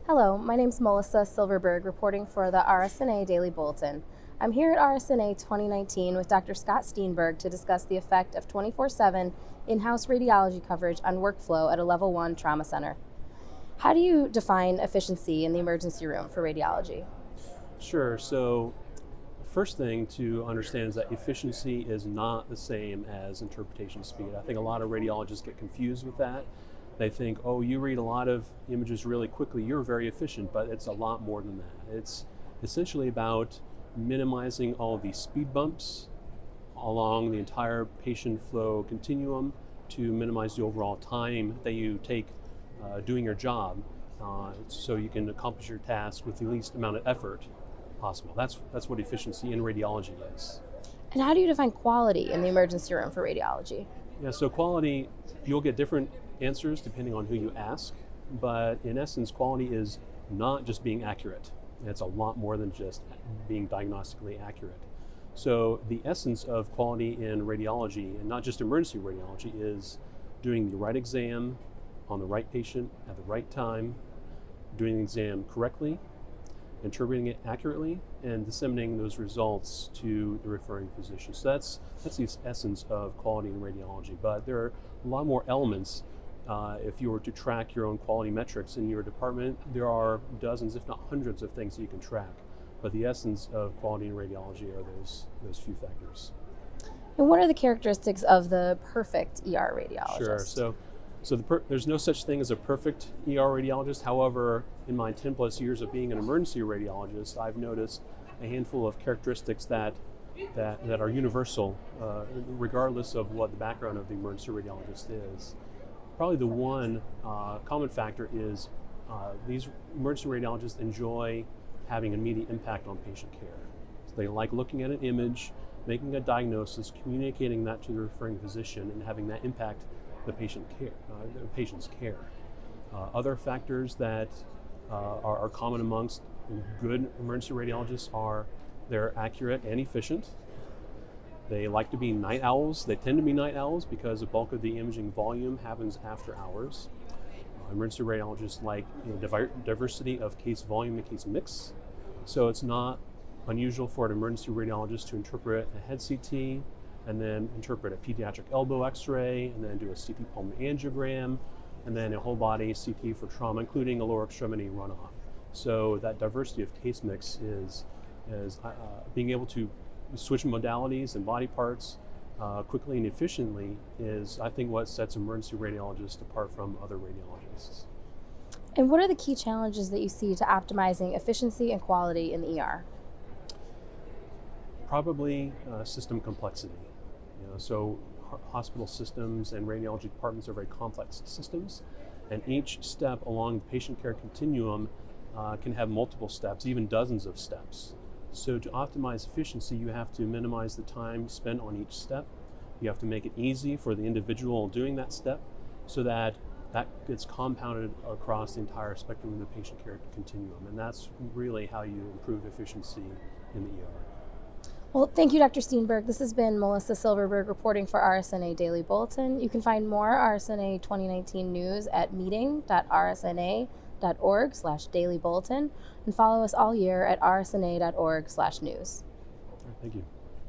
Hello, my name is Melissa Silverberg, reporting for the RSNA Daily Bulletin. I'm here at RSNA 2019 with Dr. Scott Steenburg to discuss the effect of 24/7 in-house radiology coverage on workflow at a Level 1 trauma center. How do you define efficiency in the emergency room for radiology? Sure. So, first thing to understand is that efficiency is not the same as interpretation speed. I think a lot of radiologists get confused with that. They think, oh, you read a lot of images really quickly, you're very efficient, but it's a lot more than that. It's essentially about minimizing all of these speed bumps along the entire patient flow continuum to minimize the overall time that you take doing your job so you can accomplish your task with the least amount of effort possible. That's what efficiency in radiology is. And how do you define quality in the emergency room for radiology? Yeah, so quality, you'll get different answers depending on who you ask, but in essence, quality is not just being accurate. It's a lot more than just being diagnostically accurate. So the essence of quality in radiology, and not just emergency radiology, is doing the right exam on the right patient at the right time, doing the exam correctly, interpreting it accurately, and disseminating those results to the referring physician. So that's the essence of quality in radiology. But there are a lot more elements. If you were to track your own quality metrics in your department, there are dozens, if not hundreds, of things that you can track. But the essence of quality in radiology are those few factors. And what are the characteristics of the perfect ER radiologist? Sure. There's no such thing as a perfect ER radiologist. However, in my 10 plus years of being an emergency radiologist, I've noticed a handful of characteristics that are universal, regardless of what the background of the emergency radiologist is. Probably the one common factor is these emergency radiologists enjoy having immediate impact on patient care. So they like looking at an image, making a diagnosis, communicating that to the referring physician, and having that impact the patient's care. Other factors that are common amongst good emergency radiologists are they're accurate and efficient. They like to be night owls. They tend to be night owls because the bulk of the imaging volume happens after hours. Emergency radiologists like diversity of case volume and case mix. So it's not unusual for an emergency radiologist to interpret a head CT and then interpret a pediatric elbow x-ray and then do a CT pulmonary angiogram and then a whole body CT for trauma, including a lower extremity runoff. So that diversity of case mix is being able to switch modalities and body parts quickly and efficiently is, I think, what sets emergency radiologists apart from other radiologists. And what are the key challenges that you see to optimizing efficiency and quality in the ER? Probably system complexity. So hospital systems and radiology departments are very complex systems, and each step along the patient care continuum can have multiple steps, even dozens of steps. So to optimize efficiency, you have to minimize the time spent on each step. You have to make it easy for the individual doing that step so that gets compounded across the entire spectrum of the patient care continuum. And that's really how you improve efficiency in the ER. Well, thank you, Dr. Steenburg. This has been Melissa Silverberg reporting for RSNA Daily Bulletin. You can find more RSNA 2019 news at meeting.rsna.org/dailybulletin and follow us all year at rsna.org/news. All right, thank you.